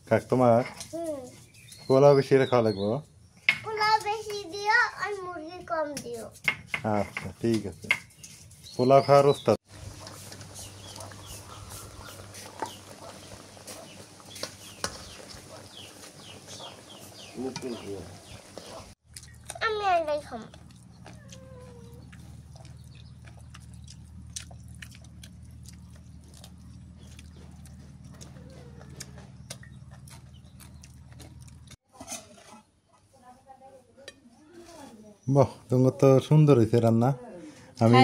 কাক তোমার পোলাও বেশি খাওয়া লাগবো। পোলাও বেশি দিও আর মুরগি কম দিও। আচ্ছা ঠিক আছে, পোলাও খাওয়ার ওস্তাদ। আমি এটাই খাবো। বাহ, তোমার তো সুন্দর হয়েছে রান্না। আমি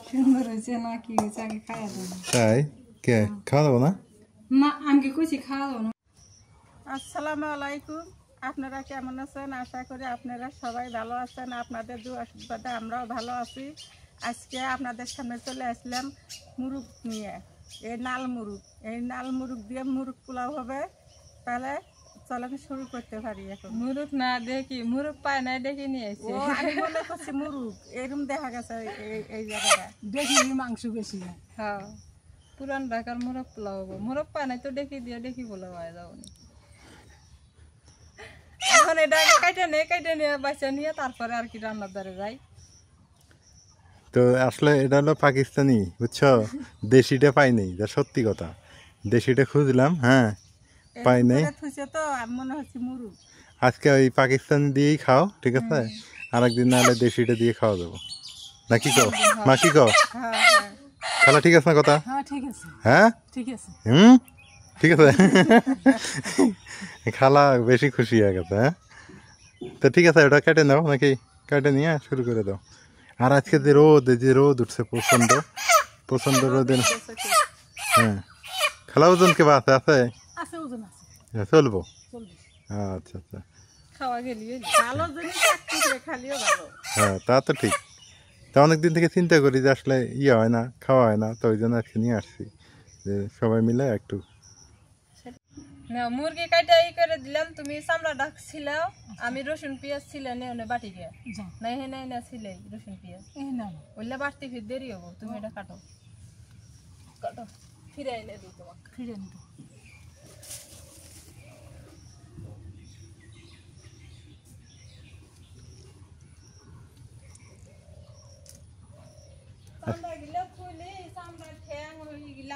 সুন্দর হয়েছে না কি হয়েছে আগে খাওয়া দাও। তাই কে খাওয়া দাবো না? না আমি কইছি খাওয়া দাও না। আসসালামু আলাইকুম, আপনারা কেমন আছেন? আশা করি আপনারা সবাই ভালো আছেন। আপনাদের দু আশীর্বাদে আমরাও ভালো আছি। আজকে আপনাদের সামনে চলে আসলাম মুরগ নিয়ে। এই নাল মুরগ দিয়ে মুরগ পোলাও হবে। তাহলে চলেন শুরু করতে পারি। এখন মুরগ না দেখি, মুরগ পায় না দেখি নিয়ে এসে আমি মনে করছি মুরগ এরকম দেখা গেছে এই জায়গাটা দেখি মাংস বেশি। হ্যাঁ, পুরান ঢাকার মুরগ পোলাও হবে। মুরগ পায় নাই তো দেখি দিয়ে দেখি পোলাও হয়ে যাবো। এখন এটা কাইটে নিয়ে বাচ্চা নিয়ে তারপরে আর কি রান্নার দ্বারে যাই। তো আসলে এটা হলো পাকিস্তানি, বুঝছো? দেশিটা পাই নাই, যা সত্যি কথা। দেশিটা খুঁজলাম, হ্যাঁ পাই নাই। তো মনে হচ্ছে মুরগ। আজকে ওই পাকিস্তানি দিয়েই খাও, ঠিক আছে? আরেকদিন না হলে দেশিটা দিয়ে খাওয়া যাবো নাকি? কও মা, কি কও? খালা ঠিক আছে না কথা? হ্যাঁ ঠিক আছে। ঠিক আছে। খালা বেশি খুশি হয়ে গেছে। হ্যাঁ তো ঠিক আছে, ওটা কেটে নাও নাকি? কেটে নিয়ে শুরু করে দাও। আর আজকে যে রোদ উঠছে প্রচন্ড রোদে। হ্যাঁ, খালা ওজন কে আছে? আছে চলবো। আচ্ছা আচ্ছা, হ্যাঁ তা তো ঠিক। তা অনেকদিন থেকে চিন্তা করি যে আসলে ইয়ে হয় না, খাওয়া হয় না, তো ওই জন্য আজকে নিয়ে আসছি যে সবাই মিলে একটু। মুরগি কাটা করে দিলাম, তুমি চামড়া ডাকছিল, আমি রসুন পেঁয়াজ ছিল বাটি গিয়ে নাই হে নাই না ছিলে রসুন পেঁয়াজ ওইলে বাড়তি ফির দেরি হবো। তুমি এটা কাটো ফিরে এনে দিই তোমাকে। ফিরে নিব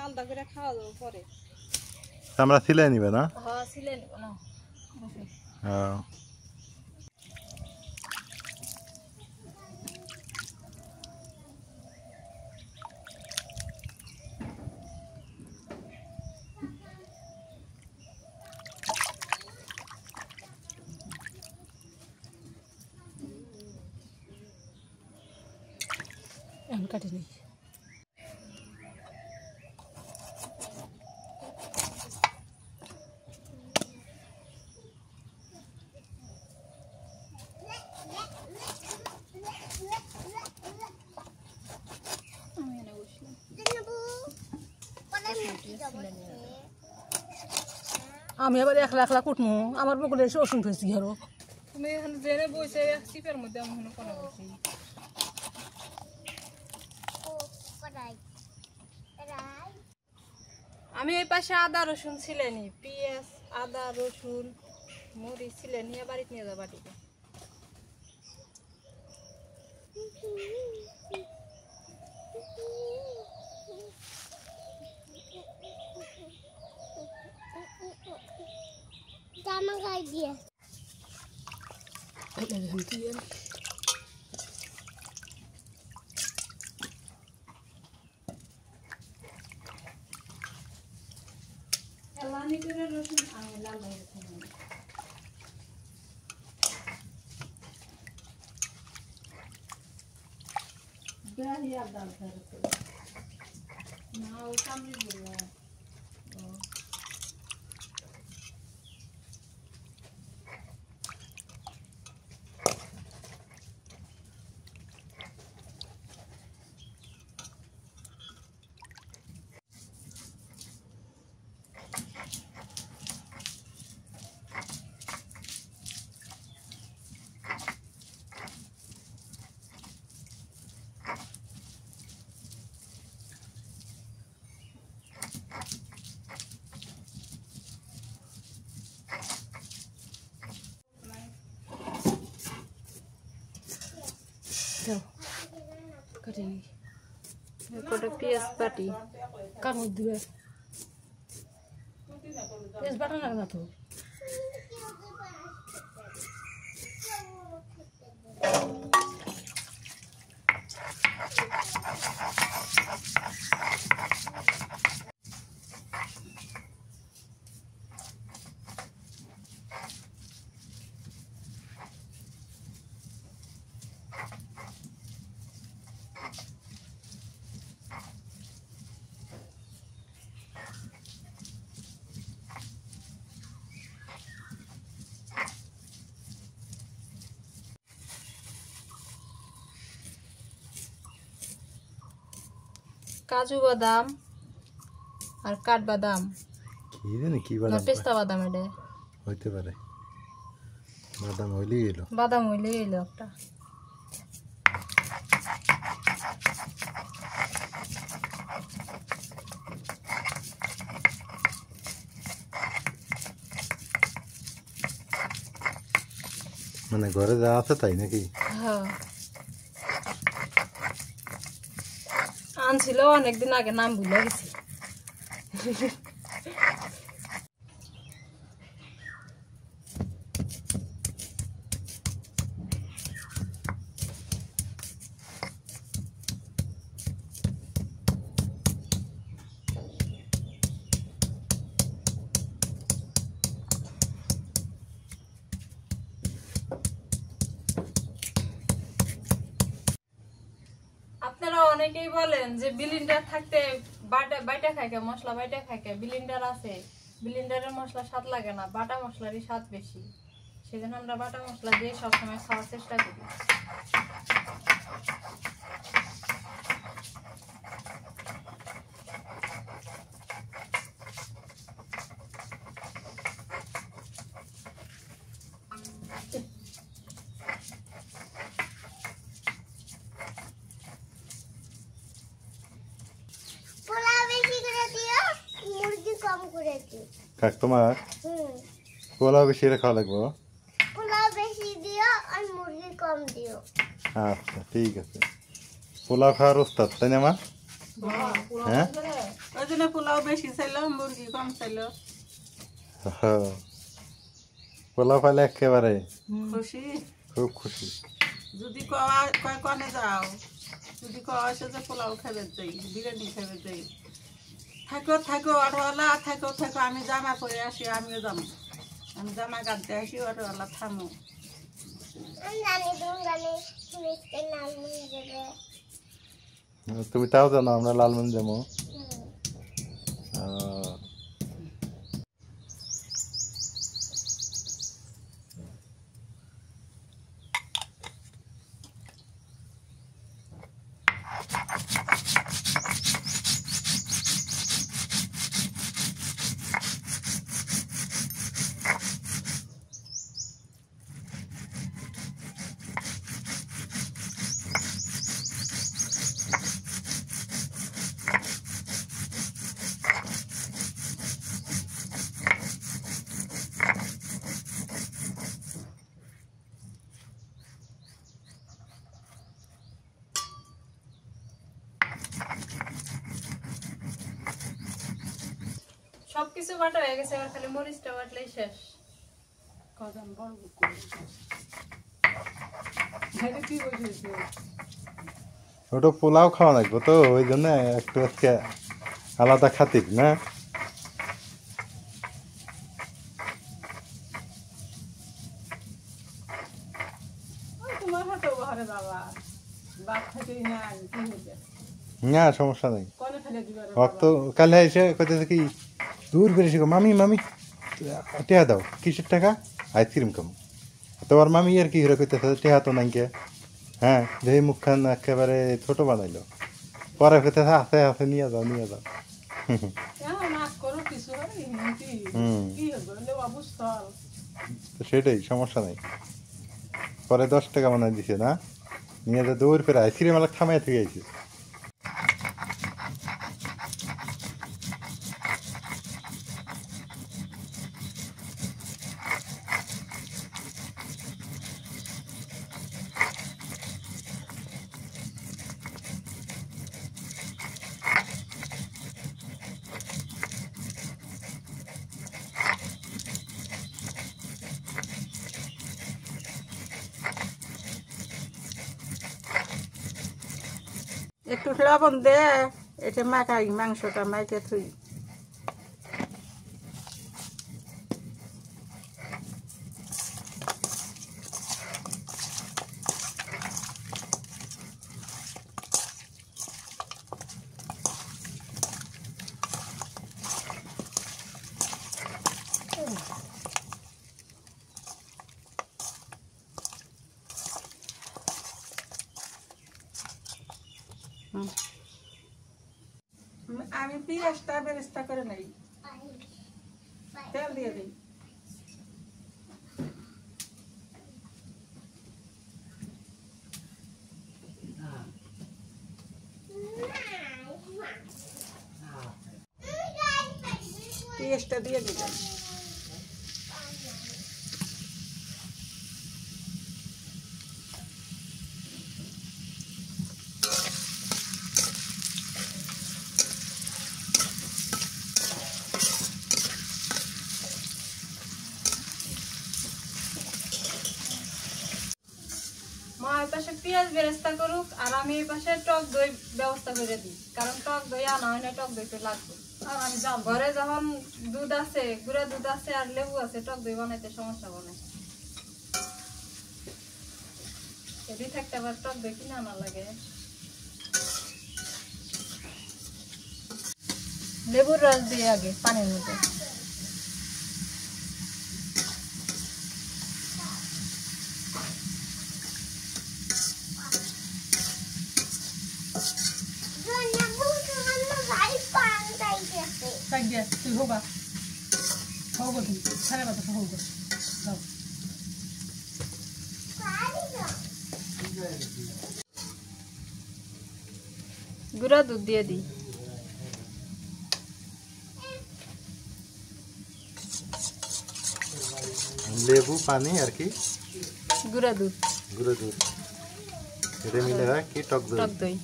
আলাদা করে খাওয়া যাবো পরে। চামড়া সিলাই নিবে না? হ্যাঁ সিলাই নিব না। কাটি নেই। আমি আবার একলা কুটমু, আমার বকুলে রসুন ফেসি ঘরো। তুমি এখানে জেনে বসে এক চিপের মধ্যে আমি এখানে করা বসি। আমি এই পাশে আদা রসুন ছিলে নি, পেঁয়াজ আদা রসুন মরিচ ছিলে নিয়ে বাড়িতে নিয়ে যাবো বাটিতে। জামা গায়ে দিয়ে রসুন লাল না ও সামনে বললাম। কাটিনি কটা পেঁয়াজ বাটি কামড় দিবে পেঁয়াজ বাটা লাগে না তো কাজু বাদাম আর কাঠবাদাম কি জানি কি না বাদাম পেস্তা বাদাম এটা হইতে পারে বাদাম হইলেই এলো বাদাম হইলে এলো একটা মানে ঘরে যা আছে তাই নাকি হ্যাঁ আনছিল অনেকদিন আগে নাম ভুলে গেছি আপনারা অনেকেই বলেন যে ব্লেন্ডার থাকতে বাইটা খাইকে মশলা বাইটা খাইকে ব্লেন্ডার আছে ব্লেন্ডারের মশলা স্বাদ লাগে না বাটা মশলারই স্বাদ বেশি সেজন্য আমরা বাটা মশলা দিয়ে সবসময় খাওয়ার চেষ্টা করি পোলাও বেশি করে দিও মুরগি কম করে দিও কাক তোমার হুম পোলাও বেশি রে খাওয়া লাগবো পোলাও বেশি দিও আর মুরগি কম দিও আচ্ছা ঠিক আছে পোলাও খাওয়ার ওস্তাদ তাই না মা হ্যাঁ ওই জন্য পোলাও বেশি চাইলো মুরগি কম চাইলো পোলাও পাইলে একেবারে খুশি খুব খুশি যদি কয় কনে যাও যদি কয় যে পোলাও খাবে যাই বিরিয়ানি খাবে যাই থাকো থাকো অটোওয়ালা থাকো থাকো আমি জামা পরে আসি আমিও যাবো আমি জামা কাটতে আসি অটোওয়ালা থামো আমি জানি তুমি জানি মিষ্টি নাম দেবে তুমি তাও জানো আমরা লালমন যাবো সবকিছু বাটা হয়ে গেছে এবার খালি মরিচটা বাটলেই শেষ কজন বড় কি বলছিস ওটা পোলাও খাওয়া লাগবে তো ওই জন্য একটু আজকে আলাদা খাতির না তোমার হাতে ঘরে বাবা বাপ থেকে না কি হয়েছে না সমস্যা নেই কনে ফেলে দিবার ভক্ত কালে এসে কইতেছে কি দূর বেরিয়েছি মামি মামি টেহা দাও কিসের টাকা আইসক্রিম খাবো তোমার মামি আর কি হিরো কইতেছে টেহা তো নাই কে হ্যাঁ যেই মুখখান একেবারে ছোট বানাইলো পরে কইতেছে আছে আছে নিয়ে যাও নিয়ে যাও নাচ করো কিছু কি হবে অবস্থা তো সেটাই সমস্যা নেই পরে 10 টাকা বানাই দিছে না নিয়ে যা দৌড় ফেরে আইসক্রিম আলাদা থামাই থেকে আইছে একটু লবণ দে এটা মাখাই মাংসটা মাইকে থুই আমি পেঁয়াজটা বেরেস্তা করে নেই তেল দিয়ে দিই পেঁয়াজটা দিয়ে দিলাম মা এই পাশে পেঁয়াজ বেরেস্তা করুক আর আমি এই পাশে টক দই ব্যবস্থা করে দিই, কারণ টক দই আনা হয় না, টক দই তো লাগবে। আর আমি ঘরে যখন দুধ আছে, গুঁড়া দুধ আছে আর লেবু আছে, টক দই বানাইতে সমস্যা বনে। এদিকে থাকতে আবার টক দই কিনে আনা লাগে। লেবুর রস দিয়ে আগে পানির মধ্যে তুই হোগা হোগা তুমি সারা কথা হোগা দাও গুঁড়া দুধ দিয়ে দিই। লেবু পানি আর কি গুঁড়া দুধ এটা মিলে হয় কি টক দই। টক দই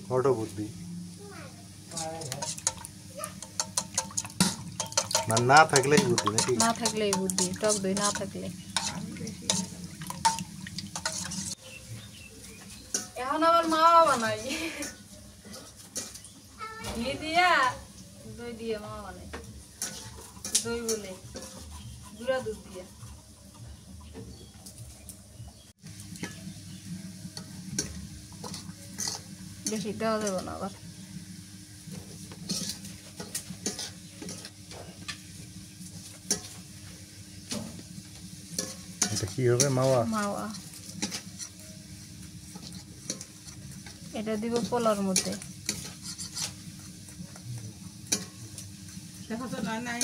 বড় বুদ্ধি না থাকলেই বুদ্ধি নাকি? না থাকলেই বুদ্ধি, টক দই না থাকলে। এখন আবার মা বানাই ঘি দিয়া দই দিয়ে মা বানাই, দই বলে গুঁড়া দুধ দিয়ে। বেশি দেওয়া যাবে না আবার। এটা কি হবে? মাওয়া। মাওয়া এটা দিব পোলার মধ্যে। দেখো তো নাই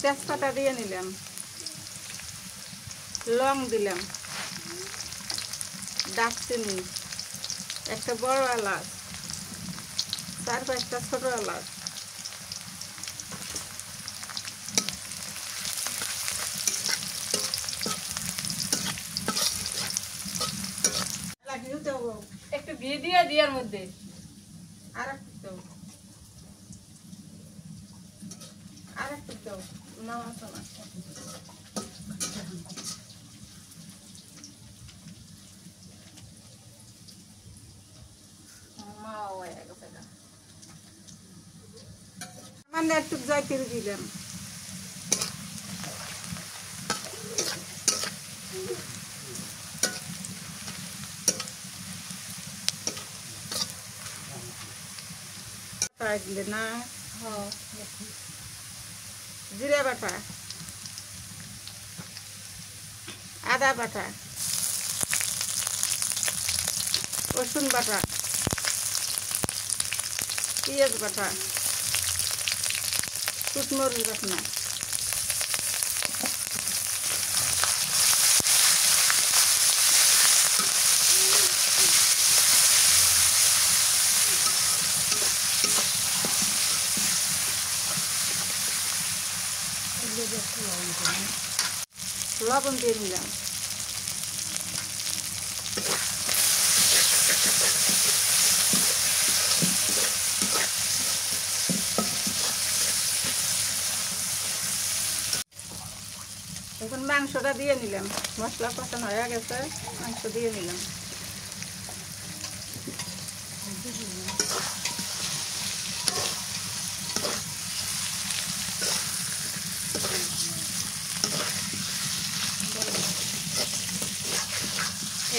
তেজপাতা দিয়ে নিলাম, লং দিলাম, দারচিনি, একটা বড় এলাচ, 4-5টা ছোট এলাচ, একটু ঘি দিয়ে দিয়ার মধ্যে আর একটু দাও, আর একটু দাও, না আছে না। সামান্য একটু জয়তির দিলাম, দিলে না জিরা বাটা, আদা বাটা, রসুন বাটা, পেঁয়াজ বাটা, শুকনোমরিচ বাটনা, লবণ দিয়ে নিলাম। এখন মাংসটা দিয়ে নিলাম, মশলা কষানো হয়ে গেছে, মাংস দিয়ে নিলাম।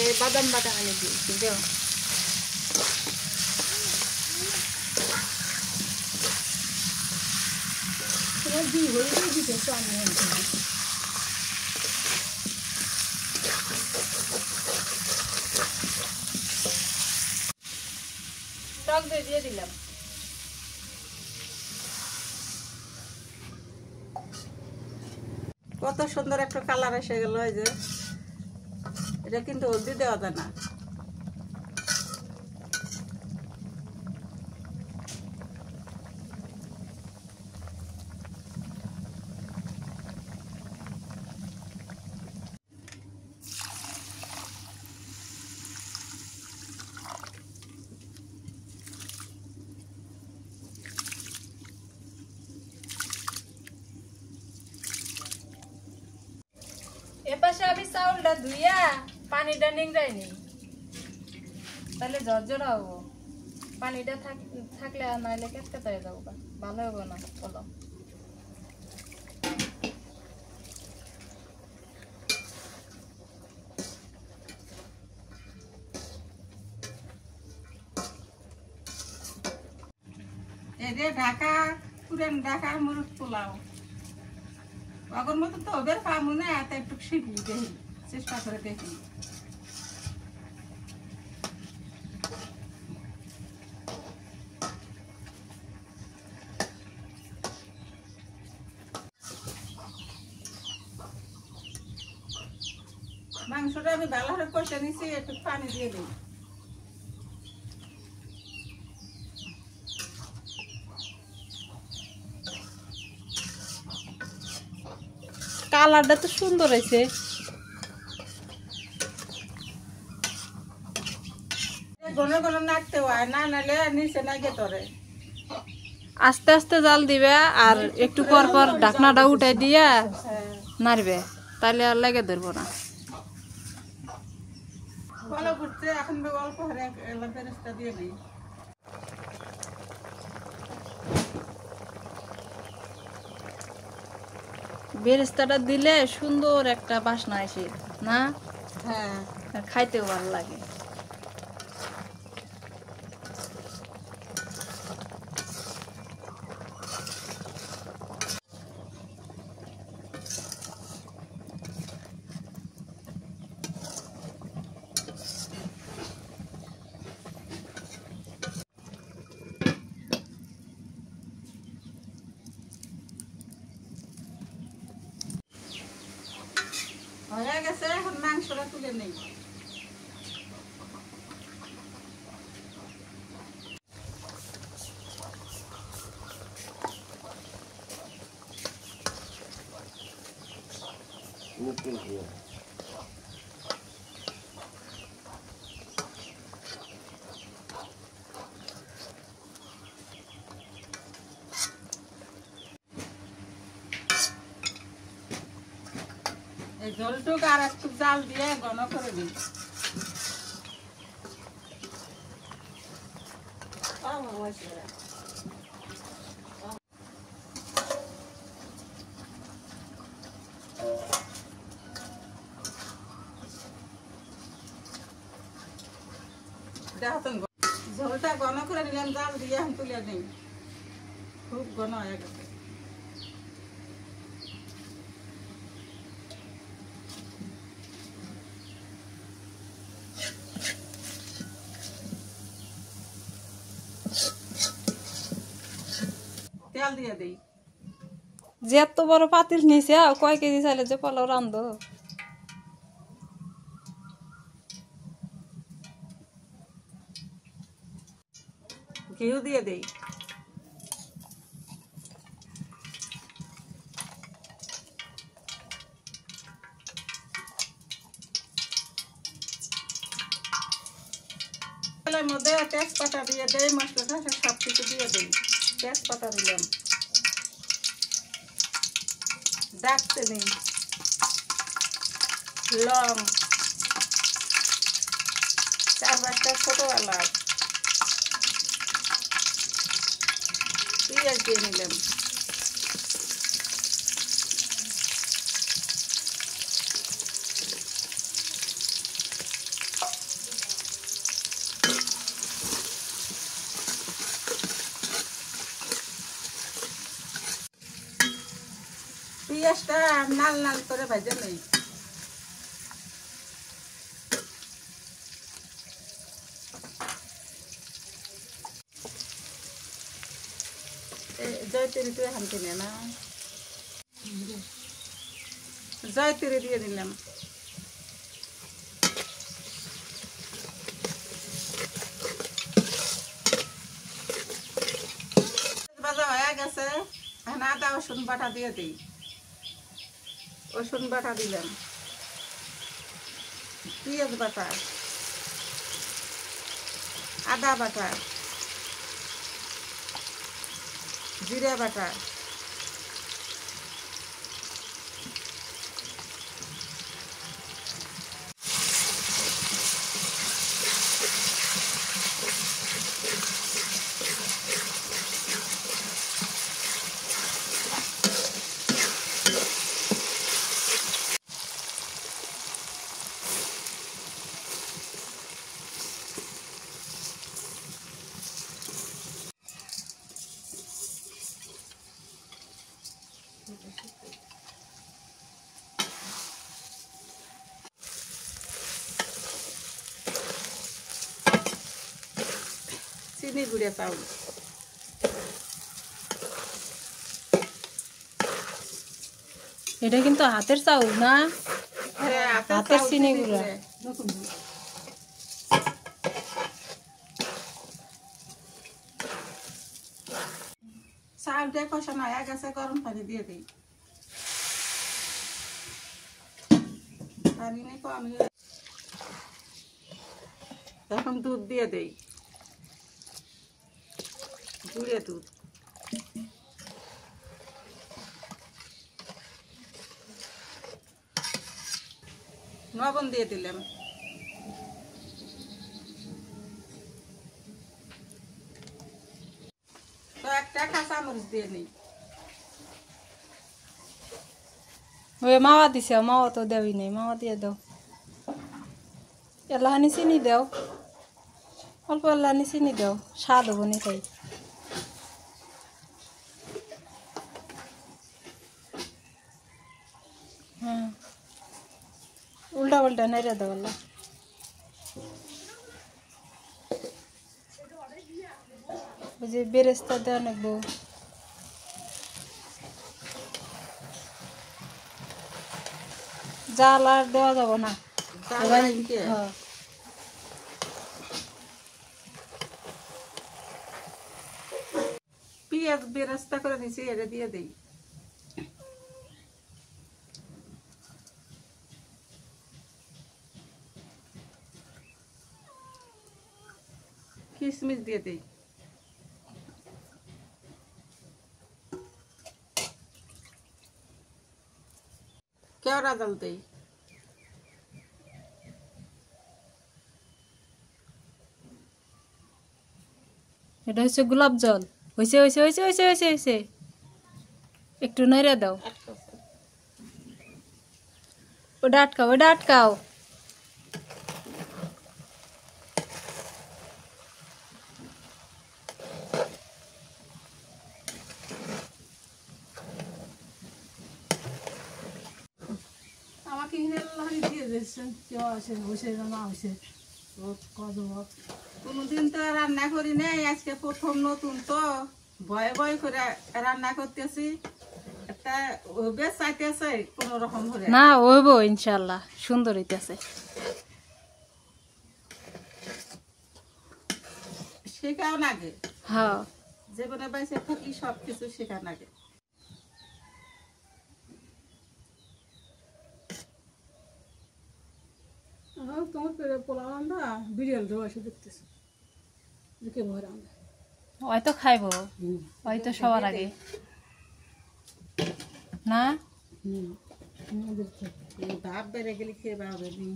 এই বাদাম বাটা আনি দিয়েছি দেও। টক দই দিয়ে দিলাম। কত সুন্দর একটা কালার এসে গেল। এই যে এটা কিন্তু হলদি দেওয়া যায় না। এপাশে আমি চাউলটা ধুইয়া পানিটা নিংড়াইনি, তাহলে ঝরঝরা হবো। পানিটা থাকলে আর নাইলে কেটকেট হয়ে যাবো, ভালো হবো না। বলো এই যে ঢাকা, পুরান ঢাকার মুরগ পোলাও আগের মতো তো ওদের পাবো না, এত একটু শিখি, দেখি চেষ্টা করে দেখি। মাংসটা আমি ভালো করে কষে নিছি, একটু পানি দিয়ে দিই। কালারটা তো সুন্দর হয়েছে। ঘন ঘন নাড়তে হয়, না নালে নিচে না গেতরে। আস্তে আস্তে জাল দিবে আর একটু পর পর ঢাকনাটা উঠাই দিয়া নাড়বে, তাহলে আর লেগে ধরবো না। ভালো করতে এখন অল্প হারে বেরেস্তা দিয়ে দিই। বেরেস্তাটা দিলে সুন্দর একটা বাসনা আসে না, হ্যাঁ, আর খাইতেও ভালো লাগে। হয়ে গেছে, এখন মাংসটা তুলে নেই। এই ঝোলটুক আর একটু জাল দিয়ে ঘন করে দিই। ঝোলটা ঘন করে নিলাম, জাল দিয়ে এখন তুলে নিই। খুব ঘন হয়ে গেছে। দিয়ে দেই। যে এত বড় পাতিল নিছে কয় কেজি চাইলে যে পোলাও রান্ধো? ঘিউ দিয়ে দেই। তেলের মধ্যে তেজপাতা দিয়ে দেই, মশলা টসলা সব কিছু দিয়ে দেই। তেজপাতা দিলাম, দারচিনি, লং, 4-5টা ছোট এলাচ, পেঁয়াজ দিয়ে নিলাম। পেঁয়াজটা লাল লাল করে ভেজে নেই। জয়তিরি তুই এখান থেকে না, জয়তিরি দিয়ে দিলাম। ভাজা হয়ে গেছে, এখন আদা রসুন বাটা দিয়ে দিই। রসুন বাটা দিলাম, পেঁয়াজ বাটা, আদা বাটা, জিরা বাটা, চিনি গুঁড়ে চাউল, এটা কিন্তু হাতের চাউল না, হাতের চিনি গুঁড়া। চাউলটা কষানো হয়ে গেছে, গরম পানি দিয়ে দিই। পানি নেই কম, এখন দুধ দিয়ে দেই, গুঁড়ে দুধ। লবণ দিয়ে দিলাম। তো একটা কাঁচামরিচ দিয়ে নিই। ওই মাওয়া দিছে, মাওয়া তো দেওই নেই, মাওয়া দিয়ে দাও। এলাহানি চিনি দাও, অল্প এলাহানি চিনি দাও, স্বাদ হবো নি তাই। হ্যাঁ, উল্টা পাল্টা নাইরা দাও আল্লাহ। ওই যে বেরেস্তা দেওয়া নেবো, জাল আর দেওয়া যাব না। হ্যাঁ, পেঁয়াজ বেরেস্তা করে দিছি, এটা দিয়ে দেই। কিশমিশ দিয়ে দেই। কেওড়া জল দেই। এটা হচ্ছে গোলাপ জল। হয়েছে হয়েছে হয়েছে হয়েছে হয়েছে হয়েছে, একটু নাইরা দাও। ওটা আটকাও, ওটা আটকাও। আমাকে দিয়ে দিচ্ছেন, কেউ আসে বসে না আসে, কোনোদিন তো রান্না করি নাই, আজকে প্রথম নতুন তো ভয়ে ভয়ে করে রান্না করতেছি, একটা বেশ চাইতেছে কোন রকম করে। না হইব ইনশাল্লাহ, সুন্দর হইতেছে। শেখাও নাগে, হ্যাঁ জীবনে বাইসে থাকি সবকিছু শেখা নাগে। হয়তো খাইব, হয়তো সবার আগে না। ভাব বেড়ে গেলে খেয়ে পাবে নি।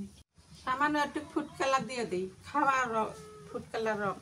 সামান্য একটু ফুড কালার দিয়ে দিই, খাওয়ার ফুড কালার রং।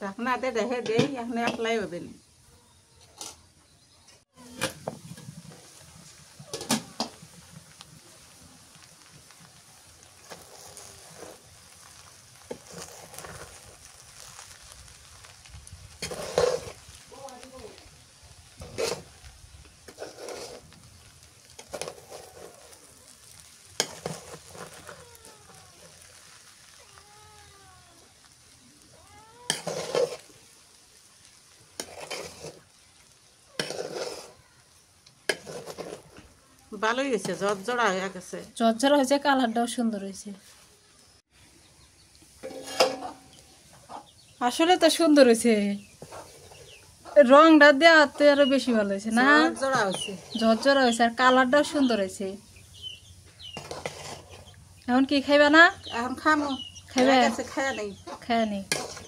ঢাকনাতে রেখে দেই, এখন অ্যাপ্লাই হবে না। ভালোই হয়েছে, জড়জড়া হয়ে গেছে। ঝরঝরা হয়েছে, কালারটাও সুন্দর হয়েছে। আসলে তো সুন্দর হয়েছে, রংটা দেওয়াতে আরো বেশি ভালো হয়েছে না। জড়া হয়েছে, ঝরঝরা হয়েছে আর কালারটাও সুন্দর হয়েছে। এখন কি খাইবা না? এখন খামো। খাইবে? খায়া নেই, খায় নি,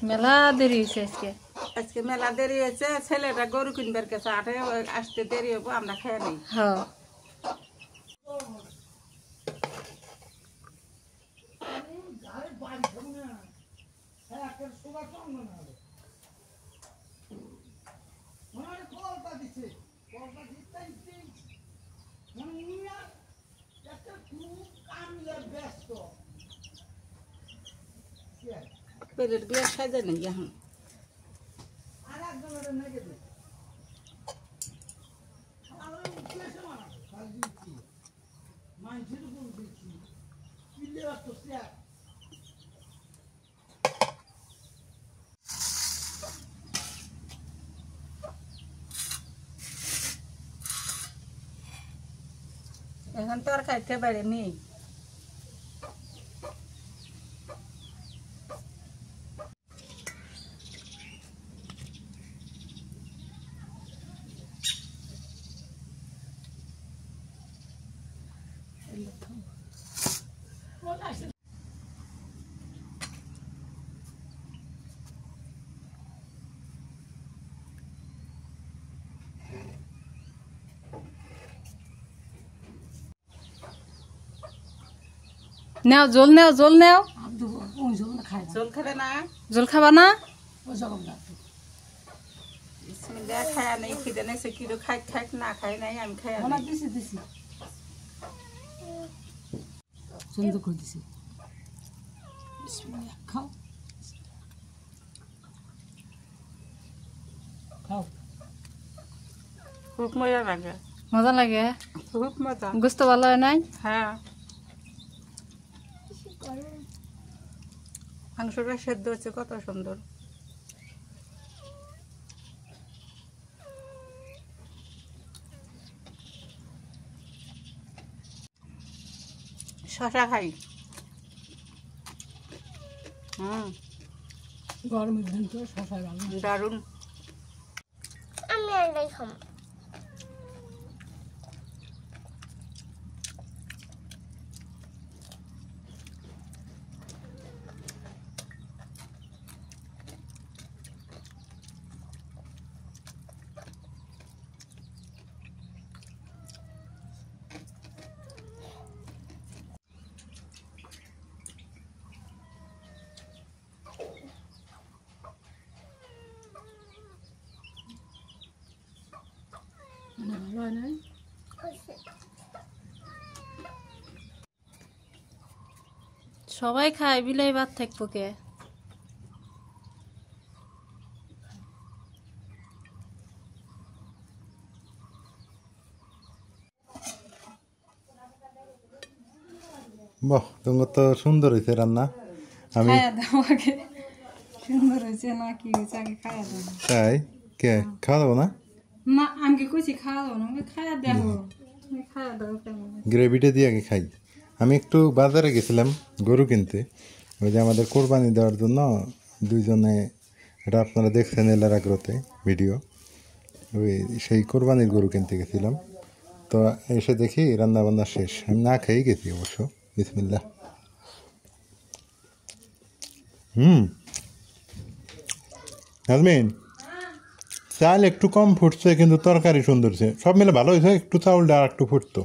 মেলা দেরি হয়েছে আজকে। আজকে মেলা দেরি হয়েছে, ছেলেটা গরু কিনবার গেছে, আটে আসতে দেরি হবো, আমরা খায়া নেই। হ্যাঁ পেটের বিয়ে সাজে নেই এখন। এখন তো আর খাইতে পারিনি। নেও জল, নেও জল, নেও জল খাবে না? জল খাবা না? বিসমিল্লাহ, খায়া নেই, খিদে নেই, সে কিলো খাই খাই না খাই নাই, আমি খাই দিছি। সুন্দর করে দিছি। খাও খাও। খুব মজা লাগে, মজা লাগে, খুব মজা। গোস্ত ভালো হয় নাই? হ্যাঁ, মাংসটা সেদ্ধ হচ্ছে কত সুন্দর। শশা খাই। গরমের দিন তো শশা ভালো। দারুণ। আমি এটাই খাবো। ভালো হয় নাই। সবাই খায় বিলাই ভাত থাকবো কে? বাহ, তোমার তো সুন্দর হয়েছে রান্না। আমি খায়া দাও আগে, সুন্দর হয়েছে না কি হয়েছে আগে খায়া দাও। তাই কে খাওয়া দাবো না? না আমি কি কইছি খাওয়া দাও না, আমি খায়া দেখো তুমি খায়া দাও কেমন। গ্রেভিটা দিয়ে আগে খাই। আমি একটু বাজারে গেছিলাম গরু কিনতে, ওই যে আমাদের কোরবানি দেওয়ার জন্য দুইজনে, এটা আপনারা দেখছেন এলার আগ্রতে ভিডিও, ওই সেই কোরবানির গরু কিনতে গেছিলাম। তো এসে দেখি রান্না বান্না শেষ, আমি না খেয়েই গেছি অবশ্য। বিসমিল্লাহ। নাজমিন, চাল একটু কম ফুটছে কিন্তু তরকারি সুন্দর হয়েছে, সব মিলে ভালো হয়েছে, একটু চাউলটা আর একটু ফুটতো।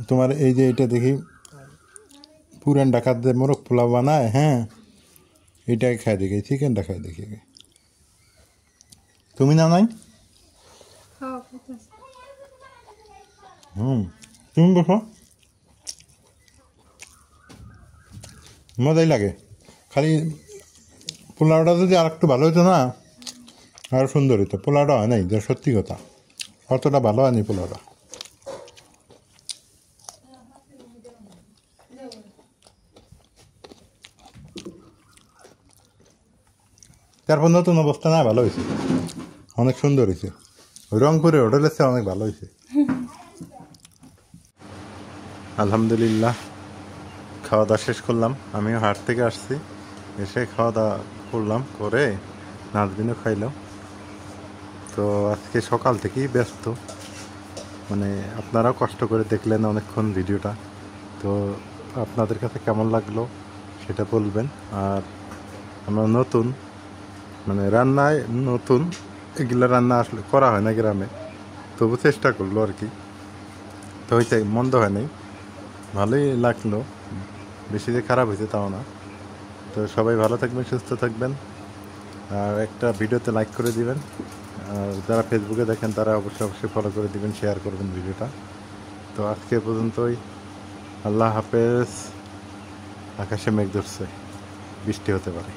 তোমার এই যে এটা দেখি পুরান ডাকাতদের মোরগ পোলাও বানায়, হ্যাঁ এটাই খাই দেখি, চিকেনটা খাই দেখি। তুমি না নাই? তুমি বসো, মজাই লাগে। খালি পোলাওটা যদি আর একটু ভালো হতো না, আর সুন্দর হতো। পোলাওটা হয় নাই, যে সত্যি কথা, অতটা ভালো হয়নি পোলাওটা। তারপর নতুন অবস্থা না, ভালো হয়েছে, অনেক সুন্দর হয়েছে। ওই রংপুরের হোটেলের চেয়ে অনেক ভালো হয়েছে। আলহামদুলিল্লাহ, খাওয়া দাওয়া শেষ করলাম। আমিও হাট থেকে আসছি, এসে খাওয়া দাওয়া করলাম, করে নাজবিনও খাইলাম। তো আজকে সকাল থেকেই ব্যস্ত, মানে আপনারাও কষ্ট করে দেখলেন অনেকক্ষণ ভিডিওটা। তো আপনাদের কাছে কেমন লাগলো সেটা বলবেন। আর আমরা নতুন, মানে রান্নায় নতুন, এগুলো রান্না আসলে করা হয় না গ্রামে, তবু চেষ্টা করলো আর কি। তো ওইটাই, মন্দ হয় নাই, ভালোই লাগলো, বেশি যে খারাপ হয়েছে তাও না। তো সবাই ভালো থাকবেন, সুস্থ থাকবেন, আর একটা ভিডিওতে লাইক করে দিবেন। আর যারা ফেসবুকে দেখেন তারা অবশ্যই ফলো করে দিবেন, শেয়ার করবেন ভিডিওটা। তো আজকে পর্যন্তই, আল্লাহ হাফেজ। আকাশে মেঘ ধরছে, বৃষ্টি হতে পারে।